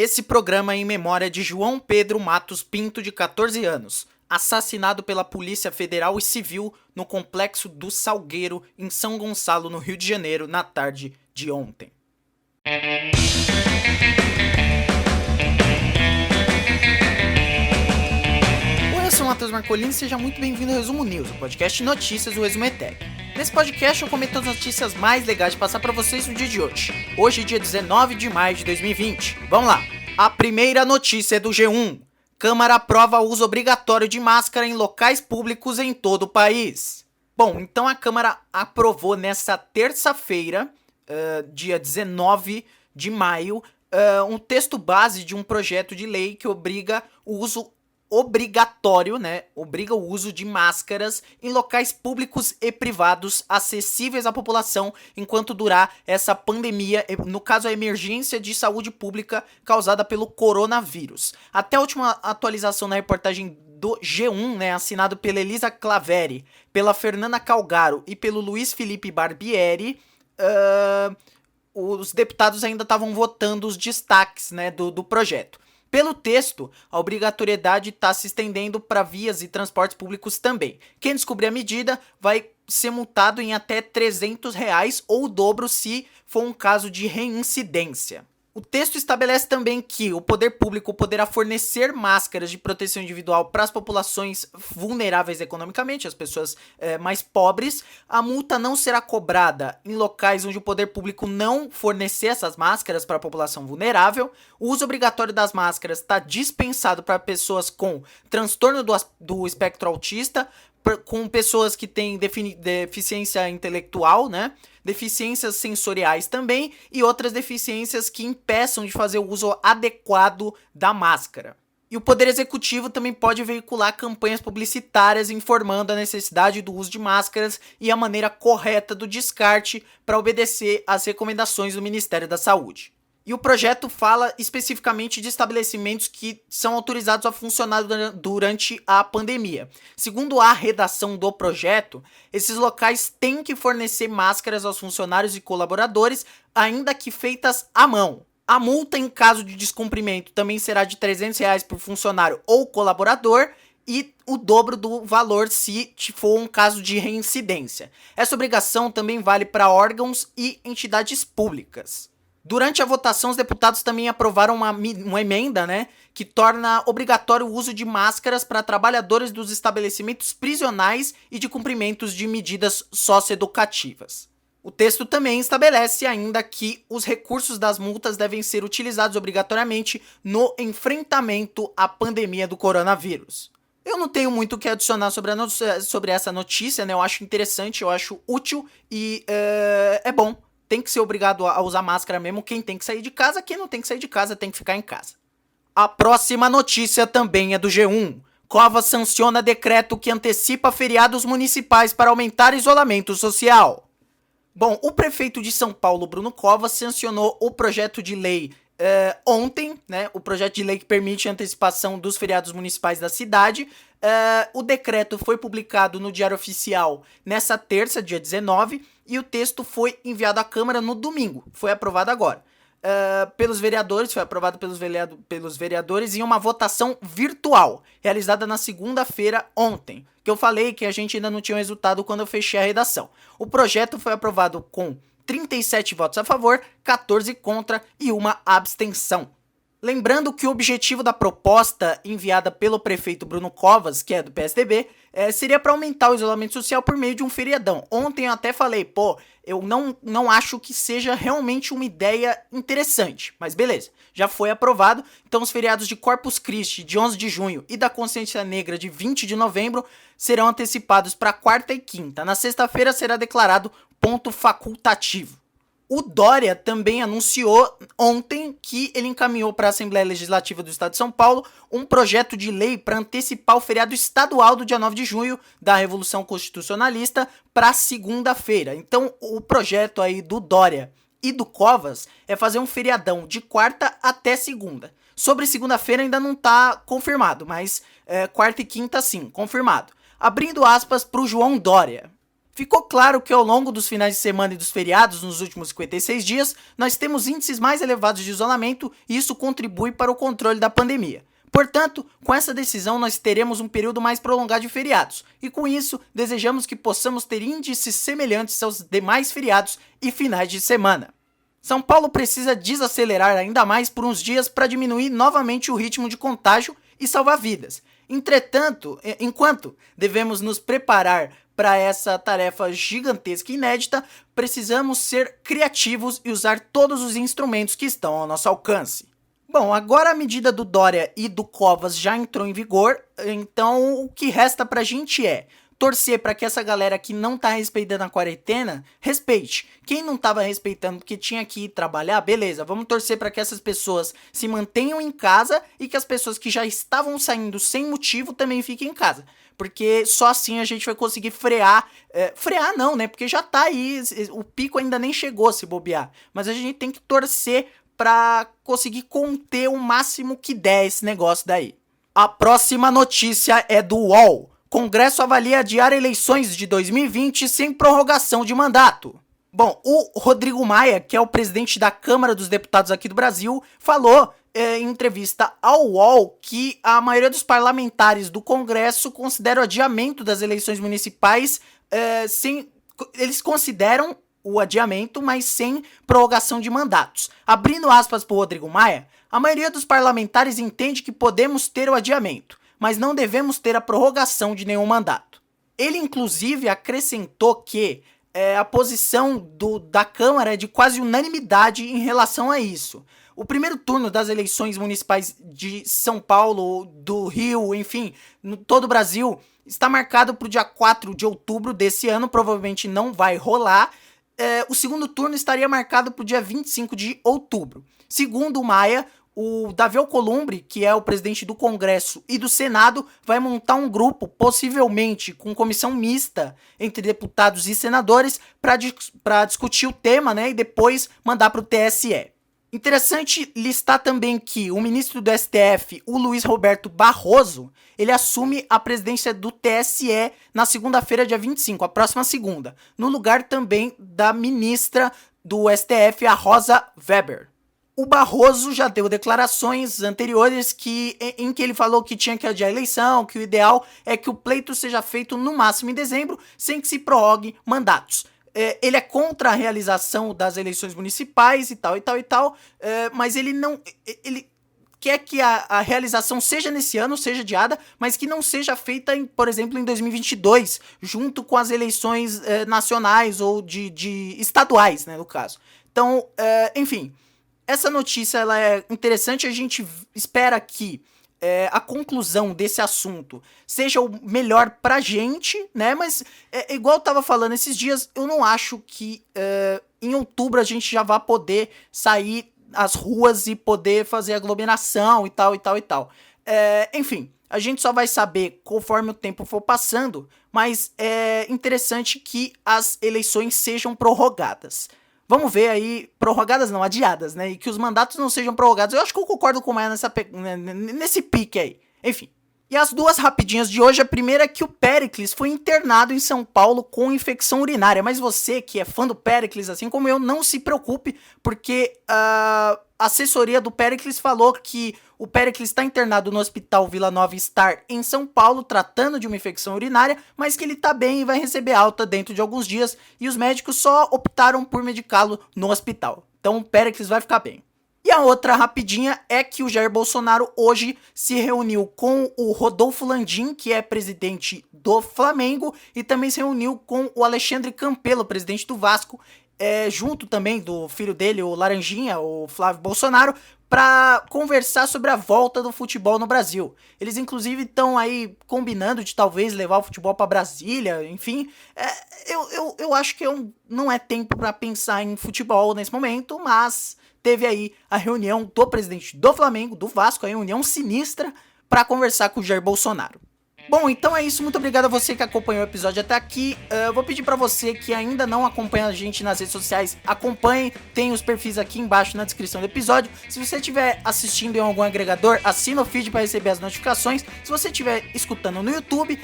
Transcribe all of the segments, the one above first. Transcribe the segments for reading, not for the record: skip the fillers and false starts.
Esse programa é em memória de João Pedro Matos Pinto, de 14 anos, assassinado pela Polícia Federal e Civil no Complexo do Salgueiro, em São Gonçalo, no Rio de Janeiro, na tarde de ontem. Oi, eu sou o Matheus Marcolini e seja muito bem-vindo ao Resumo News, o podcast de notícias do Resumo ETEC. Nesse podcast eu comento as notícias mais legais de passar para vocês no dia de hoje. Hoje, dia 19 de maio de 2020. Vamos lá! A primeira notícia é do G1. Câmara aprova o uso obrigatório de máscara em locais públicos em todo o país. Bom, então a Câmara aprovou nessa terça-feira, dia 19 de maio, um texto base de um projeto de lei que obriga o uso obrigatório, obriga o uso de máscaras em locais públicos e privados acessíveis à população enquanto durar essa pandemia, no caso a emergência de saúde pública causada pelo coronavírus. Até a última atualização na reportagem do G1, assinado pela Elisa Claveri, pela Fernanda Calgaro e pelo Luiz Felipe Barbieri, os deputados ainda estavam votando os destaques do projeto. Pelo texto, a obrigatoriedade está se estendendo para vias e transportes públicos também. Quem descobrir a medida vai ser multado em até R$300 ou o dobro se for um caso de reincidência. O texto estabelece também que o poder público poderá fornecer máscaras de proteção individual para as populações vulneráveis economicamente, as pessoas mais pobres. A multa não será cobrada em locais onde o poder público não fornecer essas máscaras para a população vulnerável. O uso obrigatório das máscaras está dispensado para pessoas com transtorno do espectro autista, com pessoas que têm deficiência intelectual, deficiências sensoriais também e outras deficiências que impeçam de fazer o uso adequado da máscara. E o Poder Executivo também pode veicular campanhas publicitárias informando a necessidade do uso de máscaras e a maneira correta do descarte para obedecer às recomendações do Ministério da Saúde. E o projeto fala especificamente de estabelecimentos que são autorizados a funcionar durante a pandemia. Segundo a redação do projeto, esses locais têm que fornecer máscaras aos funcionários e colaboradores, ainda que feitas à mão. A multa em caso de descumprimento também será de R$300 por funcionário ou colaborador e o dobro do valor se for um caso de reincidência. Essa obrigação também vale para órgãos e entidades públicas. Durante a votação, os deputados também aprovaram uma emenda, que torna obrigatório o uso de máscaras para trabalhadores dos estabelecimentos prisionais e de cumprimentos de medidas socioeducativas. O texto também estabelece ainda que os recursos das multas devem ser utilizados obrigatoriamente no enfrentamento à pandemia do coronavírus. Eu não tenho muito o que adicionar sobre essa notícia, eu acho interessante, eu acho útil e é bom. Tem que ser obrigado a usar máscara mesmo quem tem que sair de casa, quem não tem que sair de casa tem que ficar em casa. A próxima notícia também é do G1. Covas sanciona decreto que antecipa feriados municipais para aumentar isolamento social. Bom, o prefeito de São Paulo, Bruno Covas, sancionou o projeto de lei ontem, o projeto de lei que permite a antecipação dos feriados municipais da cidade. O decreto foi publicado no Diário Oficial nessa terça, dia 19, e o texto foi enviado à Câmara no domingo. Foi aprovado agora. Foi aprovado pelos vereadores em uma votação virtual, realizada na segunda-feira ontem, que eu falei que a gente ainda não tinha o resultado quando eu fechei a redação. O projeto foi aprovado com 37 votos a favor, 14 contra e uma abstenção. Lembrando que o objetivo da proposta enviada pelo prefeito Bruno Covas, que é do PSDB, seria para aumentar o isolamento social por meio de um feriadão. Ontem eu até falei, eu não acho que seja realmente uma ideia interessante, mas beleza, já foi aprovado. Então os feriados de Corpus Christi, de 11 de junho, e da Consciência Negra, de 20 de novembro, serão antecipados para quarta e quinta. Na sexta-feira será declarado ponto facultativo. O Dória também anunciou ontem que ele encaminhou para a Assembleia Legislativa do Estado de São Paulo um projeto de lei para antecipar o feriado estadual do dia 9 de junho da Revolução Constitucionalista para segunda-feira. Então, o projeto aí do Dória e do Covas é fazer um feriadão de quarta até segunda. Sobre segunda-feira ainda não está confirmado, mas quarta e quinta sim, confirmado. Abrindo aspas para o João Dória. Ficou claro que ao longo dos finais de semana e dos feriados, nos últimos 56 dias, nós temos índices mais elevados de isolamento e isso contribui para o controle da pandemia. Portanto, com essa decisão nós teremos um período mais prolongado de feriados, e com isso desejamos que possamos ter índices semelhantes aos demais feriados e finais de semana. São Paulo precisa desacelerar ainda mais por uns dias para diminuir novamente o ritmo de contágio e salvar vidas. Entretanto, enquanto devemos nos preparar para essa tarefa gigantesca e inédita, precisamos ser criativos e usar todos os instrumentos que estão ao nosso alcance. Bom, agora a medida do Dória e do Covas já entrou em vigor, então o que resta pra gente é torcer para que essa galera que não tá respeitando a quarentena, respeite. Quem não tava respeitando porque tinha que ir trabalhar, beleza, vamos torcer para que essas pessoas se mantenham em casa e que as pessoas que já estavam saindo sem motivo também fiquem em casa. Porque só assim a gente vai conseguir frear. Frear não, né? Porque já tá aí, o pico ainda nem chegou se bobear. Mas a gente tem que torcer para conseguir conter o máximo que der esse negócio daí. A próxima notícia é do UOL. Congresso avalia adiar eleições de 2020 sem prorrogação de mandato. Bom, o Rodrigo Maia, que é o presidente da Câmara dos Deputados aqui do Brasil, falou em entrevista ao UOL que a maioria dos parlamentares do Congresso considera o adiamento das eleições municipais eles consideram o adiamento, mas sem prorrogação de mandatos. Abrindo aspas para o Rodrigo Maia, a maioria dos parlamentares entende que podemos ter o adiamento, mas não devemos ter a prorrogação de nenhum mandato. Ele, inclusive, acrescentou que a posição da Câmara é de quase unanimidade em relação a isso. O primeiro turno das eleições municipais de São Paulo, do Rio, enfim, no todo o Brasil, está marcado para o dia 4 de outubro desse ano, provavelmente não vai rolar. O segundo turno estaria marcado para o dia 25 de outubro. Segundo o Maia, o Davi Alcolumbre, que é o presidente do Congresso e do Senado, vai montar um grupo, possivelmente com comissão mista entre deputados e senadores, para discutir o tema, né, e depois mandar para o TSE. Interessante listar também que o ministro do STF, o Luiz Roberto Barroso, ele assume a presidência do TSE na segunda-feira, dia 25, a próxima segunda, no lugar também da ministra do STF, a Rosa Weber. O Barroso já deu declarações anteriores em que ele falou que tinha que adiar a eleição, que o ideal é que o pleito seja feito no máximo em dezembro, sem que se prorrogue mandatos. Ele é contra a realização das eleições municipais e tal, mas ele não... Ele quer que a realização seja nesse ano, seja adiada, mas que não seja feita, por exemplo, em 2022, junto com as eleições nacionais ou de estaduais, né, no caso. Então, enfim, essa notícia ela é interessante, a gente espera que a conclusão desse assunto seja o melhor pra gente, né? Mas, igual eu tava falando esses dias, eu não acho que em outubro a gente já vai poder sair às ruas e poder fazer aglomeração e tal. Enfim, a gente só vai saber conforme o tempo for passando, mas é interessante que as eleições sejam prorrogadas. Vamos ver aí, prorrogadas não, adiadas, né? E que os mandatos não sejam prorrogados. Eu acho que eu concordo com o Maia nesse pique aí. Enfim. E as duas rapidinhas de hoje. A primeira é que o Péricles foi internado em São Paulo com infecção urinária. Mas você que é fã do Péricles, assim como eu, não se preocupe, porque a assessoria do Péricles falou que o Péricles está internado no Hospital Vila Nova Star em São Paulo, tratando de uma infecção urinária, mas que ele está bem e vai receber alta dentro de alguns dias, e os médicos só optaram por medicá-lo no hospital. Então o Péricles vai ficar bem. E a outra rapidinha é que o Jair Bolsonaro hoje se reuniu com o Rodolfo Landim, que é presidente do Flamengo, e também se reuniu com o Alexandre Campelo, presidente do Vasco, junto também do filho dele, o Laranjinha, o Flávio Bolsonaro, para conversar sobre a volta do futebol no Brasil. Eles inclusive estão aí combinando de talvez levar o futebol para Brasília, enfim. Eu acho que não é tempo para pensar em futebol nesse momento, mas teve aí a reunião do presidente do Flamengo, do Vasco, a reunião sinistra, para conversar com o Jair Bolsonaro. Bom, então é isso, muito obrigado a você que acompanhou o episódio até aqui. Eu vou pedir pra você que ainda não acompanha a gente nas redes sociais, acompanhe, tem os perfis aqui embaixo na descrição do episódio. Se você estiver assistindo em algum agregador, assina o feed para receber as notificações. Se você estiver escutando no YouTube,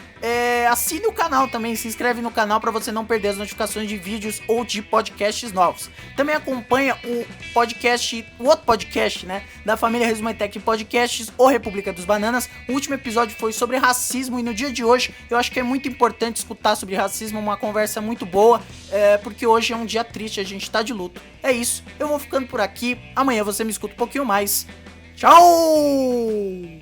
assine o canal também, se inscreve no canal para você não perder as notificações de vídeos ou de podcasts novos. Também acompanha o outro podcast, né, da família Resumetec Podcasts, o República dos Bananas. O último episódio foi sobre racismo e no dia de hoje eu acho que é muito importante escutar sobre racismo, uma conversa muito boa, porque hoje é um dia triste, a gente tá de luto. É isso, eu vou ficando por aqui, amanhã você me escuta um pouquinho mais. Tchau!